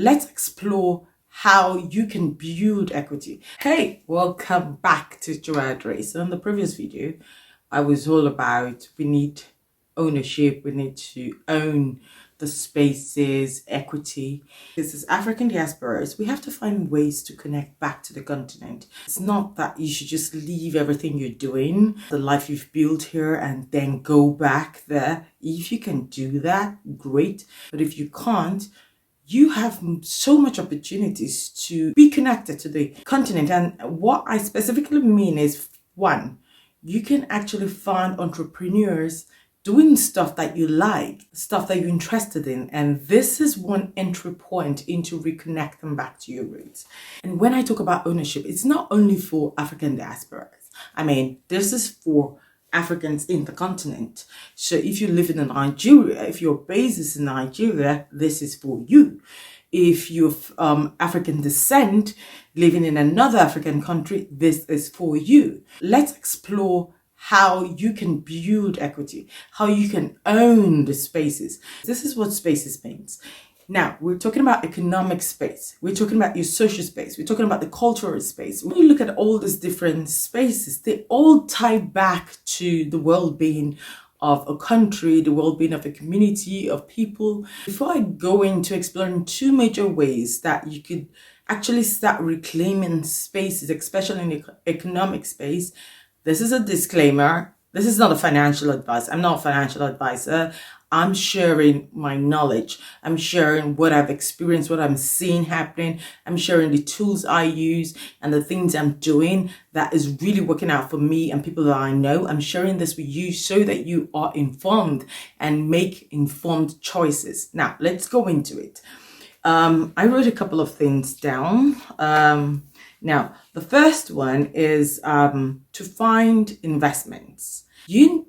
Let's explore how you can build equity. Hey, welcome back to Joanne Race. So in the previous video, I was all about we need ownership, we need to own the spaces, equity. This is African diasporas. We have to find ways to connect back to the continent. It's not that you should just leave everything you're doing, the life you've built here, and then go back there. If you can do that, great. But if you can't, you have so much opportunities to be connected to the continent. And what I specifically mean is, one, you can actually find entrepreneurs doing stuff that you like, stuff that you're interested in. And this is one entry point into reconnecting back to your roots. And when I talk about ownership, it's not only for African diasporas. I mean, this is for Africans in the continent. So if you live in Nigeria, if your base is in Nigeria, this is for you. If you're African descent, living in another African country, this is for you. Let's explore how you can build equity, how you can own the spaces. This is what spaces means. Now, we're talking about economic space. We're talking about your social space. We're talking about the cultural space. When you look at all these different spaces, they all tie back to the well-being of a country, the well-being of a community, of people. Before I go into exploring two major ways that you could actually start reclaiming spaces, especially in the economic space, this is a disclaimer. This is not a financial advice. I'm not a financial advisor. I'm sharing my knowledge. I'm sharing what I've experienced, what I'm seeing happening. I'm sharing the tools I use and the things I'm doing that is really working out for me and people that I know. I'm sharing this with you so that you are informed and make informed choices. Now, let's go into it. I wrote a couple of things down. Now, the first one is to find investments. You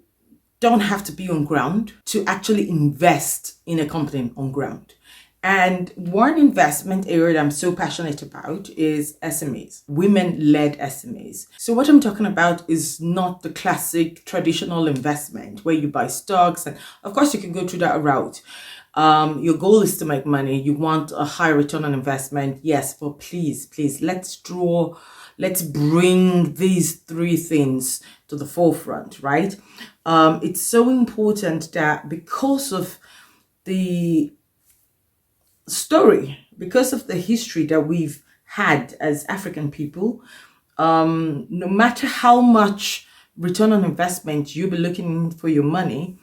don't have to be on ground to actually invest in a company on ground. And one investment area that I'm so passionate about is SMEs, women-led SMEs. So what I'm talking about is not the classic traditional investment where you buy stocks. And of course, you can go through that route. Your goal is to make money. You want a high return on investment. Yes, but please, let's bring these three things to the forefront, right? It's so important that because of the story, because of the history that we've had as African people, no matter how much return on investment you'll be looking for your money,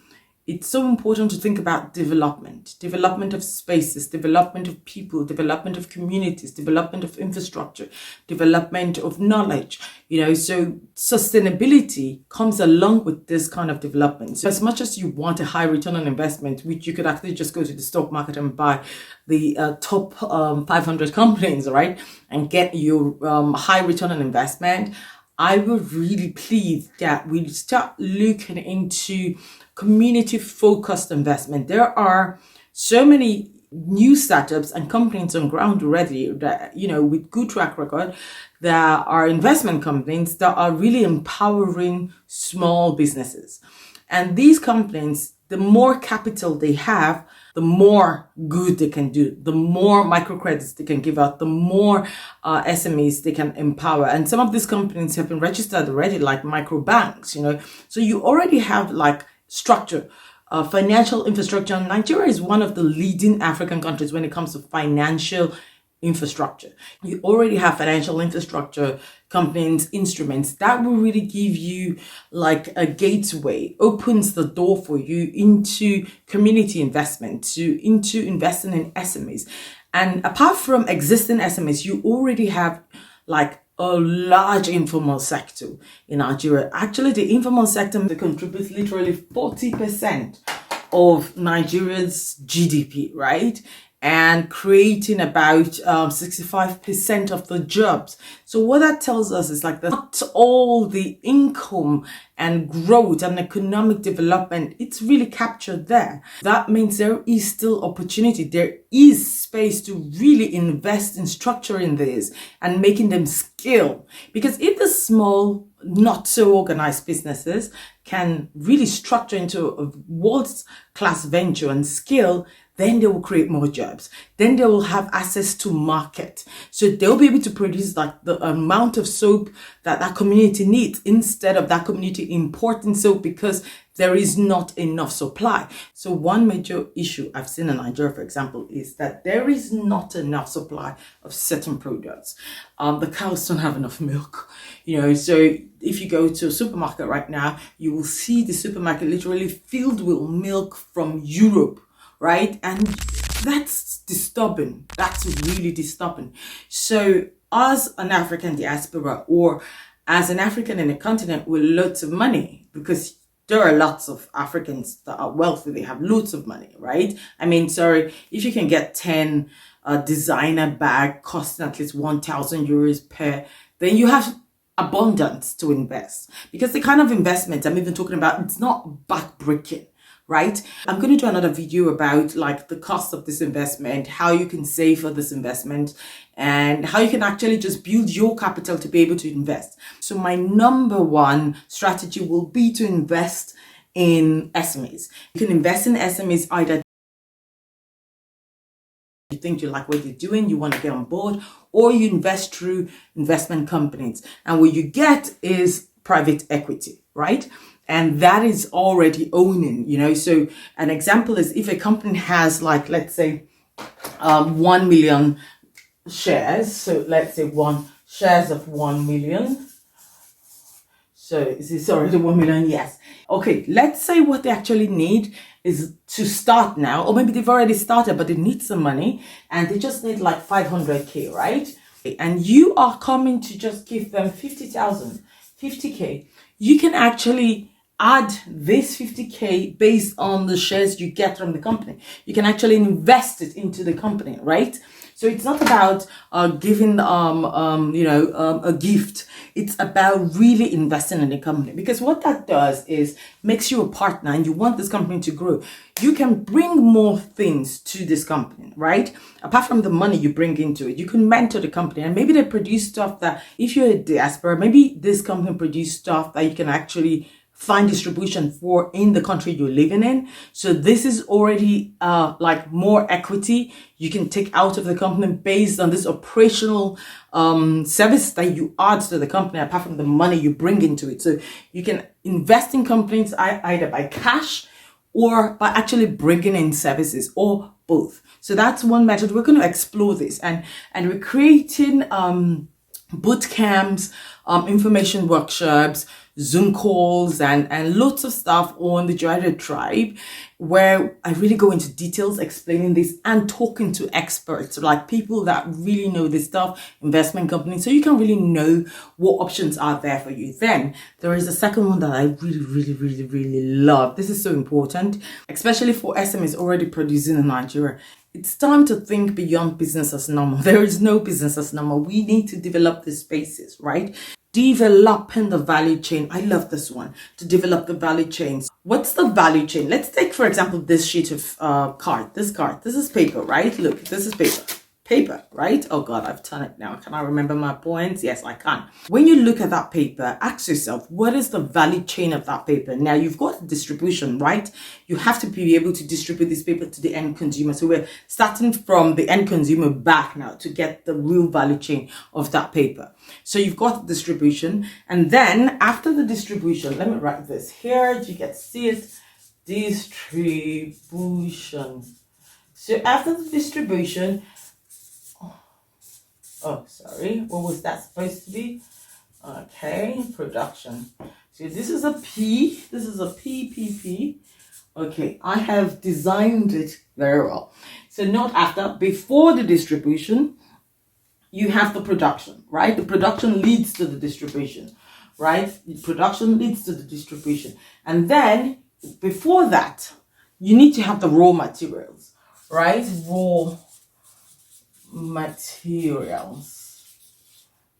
it's so important to think about development of spaces, development of people, development of communities, development of infrastructure, development of knowledge, so sustainability comes along with this kind of development. So as much as you want a high return on investment, which you could actually just go to the stock market and buy the top 500 companies, right? And get your high return on investment, I would really plead that we start looking into community-focused investment. There are so many new startups and companies on ground already that, with good track record, there are investment companies that are really empowering small businesses. And these companies, the more capital they have, the more good they can do, the more microcredits they can give out, the more SMEs they can empower. And some of these companies have been registered already, like microbanks, So you already have structure, financial infrastructure. Nigeria is one of the leading African countries when it comes to financial infrastructure. You already have financial infrastructure, companies, instruments that will really give you a gateway, opens the door for you into community investment, into investing in SMEs. And apart from existing SMEs, you already have a large informal sector in Nigeria. Actually, the informal sector contributes literally 40% of Nigeria's GDP, right? And creating about 65% of the jobs. So what that tells us is not all the income and growth and economic development, it's really captured there. That means there is still opportunity. There is space to really invest in structuring this and making them scale. Because if the small, not so organized businesses can really structure into a world-class venture and scale, then they will create more jobs. Then they will have access to market. So they'll be able to produce like the amount of soap that that community needs, instead of that community importing soap because there is not enough supply. So one major issue I've seen in Nigeria, for example, is that there is not enough supply of certain products. The cows don't have enough milk, so if you go to a supermarket right now, you will see the supermarket literally filled with milk from Europe, right? And that's disturbing. That's really disturbing. So as an African diaspora, or as an African in a continent with lots of money, because there are lots of Africans that are wealthy, they have loads of money, right? I mean, sorry, if you can get 10 designer bag costing at least 1,000 euros per, then you have abundance to invest. Because the kind of investment I'm even talking about, it's not backbreaking, right? I'm going to do another video about like the cost of this investment, how you can save for this investment, and how you can actually just build your capital to be able to invest. So my number one strategy will be to invest in SMEs. You can invest in SMEs either you think you like what they're doing, you want to get on board, or you invest through investment companies. And what you get is private equity, right? And that is already owning, So an example is if a company has like, let's say, 1 million shares. So let's say shares of 1 million. So is this already 1 million? Yes. Okay, let's say what they actually need is to start now, or maybe they've already started, but they need some money and they just need like 500K, right? And you are coming to just give them 50K. You can actually add this 50K based on the shares you get from the company. You can actually invest it into the company, right? So it's not about giving a gift. It's about really investing in the company, because what that does is makes you a partner and you want this company to grow. You can bring more things to this company, right? Apart from the money you bring into it, you can mentor the company, and maybe they produce stuff that if you're a diaspora, maybe this company produce stuff that you can actually find distribution for in the country you're living in. So this is already like more equity you can take out of the company based on this operational service that you add to the company, apart from the money you bring into it. So you can invest in companies either by cash or by actually bringing in services, or both. So that's one method. We're going to explore this, and we're creating boot camps, information workshops, Zoom calls, and lots of stuff on the Joanna Tribe, where I really go into details explaining this and talking to experts, like people that really know this stuff, investment companies, so you can really know what options are there for you. Then there is a second one that I really love. This is so important, especially for SMEs already producing in Nigeria. It's time to think beyond business as normal. There is no business as normal. We need to develop these spaces, right? Developing the value chain. I love this one. To develop the value chains. What's the value chain? Let's take, for example, this sheet of card. This card. This is paper, right? Look, this is paper. Paper, right? Oh God, I've done it now. Can I remember my points? Yes, I can. When you look at that paper, ask yourself, what is the value chain of that paper? Now, you've got distribution, right? You have to be able to distribute this paper to the end consumer. So we're starting from the end consumer back now to get the real value chain of that paper. So you've got distribution. And then after the distribution, let me write this here. You can see it. Distribution. So after the distribution, oh, sorry, what was that supposed to be? Okay, production. So this is a P, this is a PPP. Okay, I have designed it very well. So not after, before the distribution, you have the production, right? The production leads to the distribution, right? The production leads to the distribution. And then before that, you need to have the raw materials, right? Raw materials.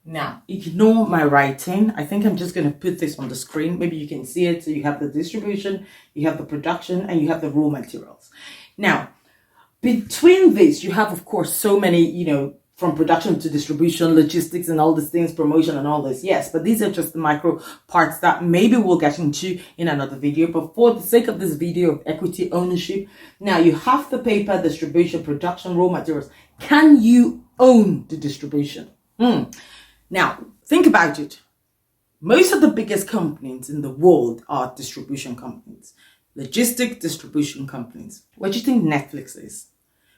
Now, ignore my writing. I think I'm just going to put this on the screen. Maybe you can see it. So you have the distribution, you have the production, and you have the raw materials. Now, between this, you have, of course, so many, from production to distribution, logistics and all these things, promotion and all this. Yes, but these are just the micro parts that maybe we'll get into in another video. But for the sake of this video of equity ownership, now you have the paper, distribution, production, raw materials. Can you own the distribution? Now, think about it. Most of the biggest companies in the world are distribution companies, logistic distribution companies. What do you think Netflix is?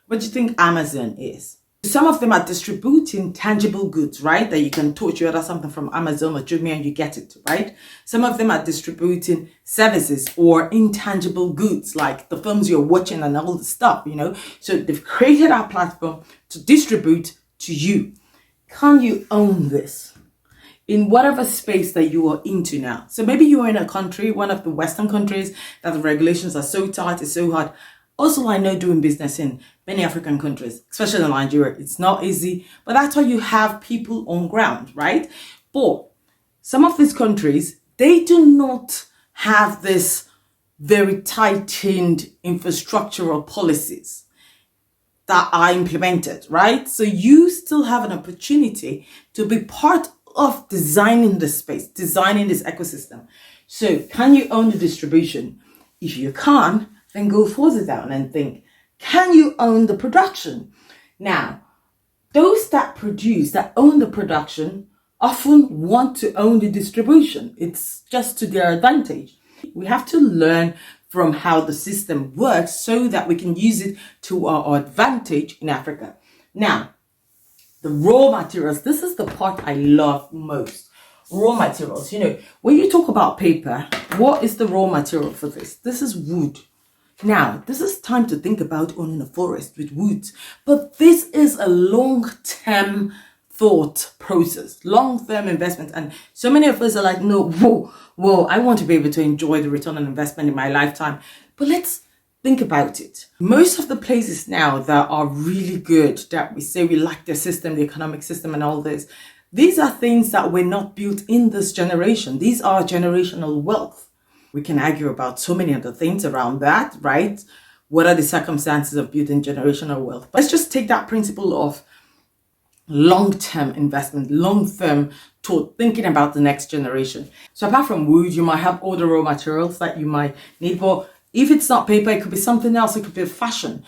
What do you think Amazon is? Some of them are distributing tangible goods, right? That you can touch. You order something from Amazon or Jumia and you get it, right? Some of them are distributing services or intangible goods, like the films you're watching and all the stuff, you know. So they've created our platform to distribute to you. Can you own this in whatever space that you are into now? So maybe you are in a country, one of the Western countries, that the regulations are so tight, it's so hard. Also, I know doing business in many African countries, especially in Nigeria, it's not easy, but that's why you have people on ground, right? But some of these countries, they do not have this very tightened infrastructural policies that are implemented, right? So you still have an opportunity to be part of designing the space, designing this ecosystem. So can you own the distribution? If you can, then go further down and think, can you own the production? Now, those that produce, that own the production, often want to own the distribution. It's just to their advantage. We have to learn from how the system works so that we can use it to our advantage in Africa. Now, the raw materials, this is the part I love most. Raw materials, you know, when you talk about paper, what is the raw material for this? This is wood. Now, this is time to think about owning a forest with woods, but this is a long-term thought process, long-term investment. And so many of us are like, no, whoa, I want to be able to enjoy the return on investment in my lifetime. But let's think about it. Most of the places now that are really good, that we say we like their system, the economic system and all this, these are things that were not built in this generation. These are generational wealth. We can argue about so many other things around that, right? What are the circumstances of building generational wealth? But let's just take that principle of long-term investment, long-term thought, thinking about the next generation. So apart from wood, you might have all the raw materials that you might need. But if it's not paper, it could be something else. It could be fashion,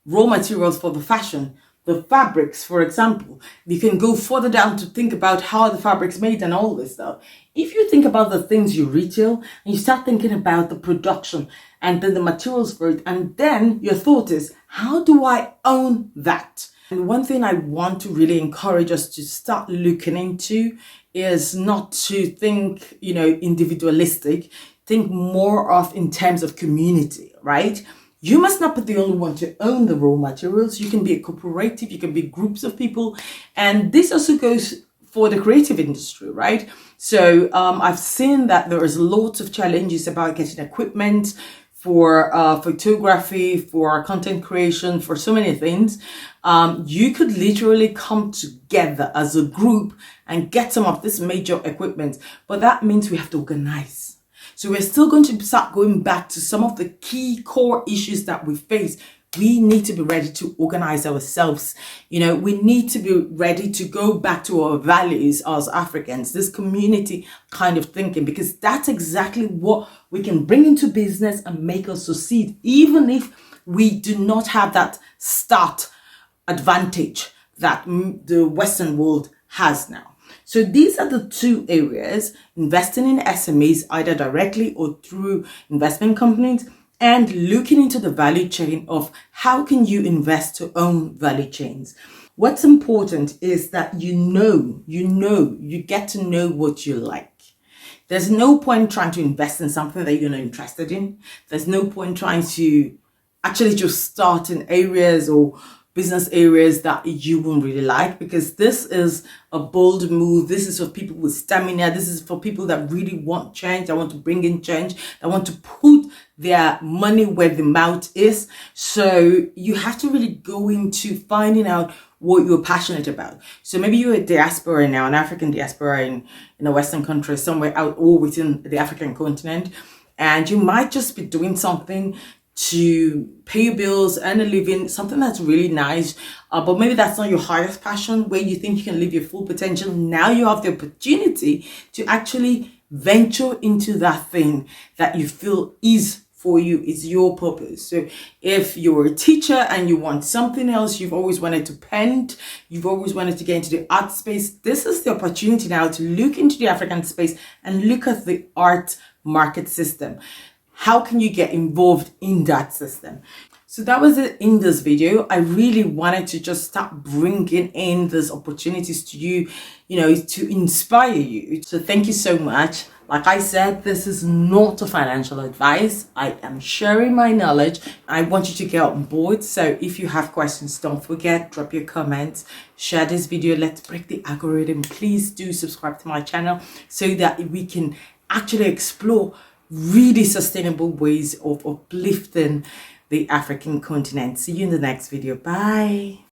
raw materials for the fashion, the fabrics, for example. You can go further down to think about how the fabric's made and all this stuff. If you think about the things you retail and you start thinking about the production and then the materials for it, and then your thought is, how do I own that? And one thing I want to really encourage us to start looking into is not to think, you know, individualistic, think more of in terms of community, right? You must not be the only one to own the raw materials. You can be a cooperative, you can be groups of people. And this also goes for the creative industry, right? So I've seen that there is lots of challenges about getting equipment for photography, for content creation, for so many things. You could literally come together as a group and get some of this major equipment, but that means we have to organize. So we're still going to start going back to some of the key core issues that we face. We need to be ready to organize ourselves. You know, we need to be ready to go back to our values as Africans, this community kind of thinking, because that's exactly what we can bring into business and make us succeed, even if we do not have that start advantage that the Western world has now. So these are the two areas: investing in SMEs, either directly or through investment companies, and looking into the value chain of how can you invest to own value chains. What's important is that you get to know what you like. There's no point trying to invest in something that you're not interested in. There's no point trying to actually just start in areas or business areas that you won't really like, because this is a bold move. This is for people with stamina. This is for people that really want change, that want to bring in change, that want to put their money where the mouth is. So you have to really go into finding out what you're passionate about. So maybe you're a diaspora now, an African diaspora in a Western country, somewhere out or within the African continent, and you might just be doing something to pay your bills, earn a living, something that's really nice, but maybe that's not your highest passion where you think you can live your full potential. Now you have the opportunity to actually venture into that thing that you feel is for you, is your purpose. So if you're a teacher and you want something else, you've always wanted to paint, you've always wanted to get into the art space, this is the opportunity now to look into the African space and look at the art market system. How can you get involved in that system? So that was it in this video. I really wanted to just start bringing in these opportunities to you, to inspire you. So thank you so much. Like I said, this is not a financial advice. I am sharing my knowledge. I want you to get on board. So if you have questions, don't forget, drop your comments, share this video. Let's break the algorithm. Please do subscribe to my channel so that we can actually explore really sustainable ways of uplifting the African continent. See you in the next video. Bye.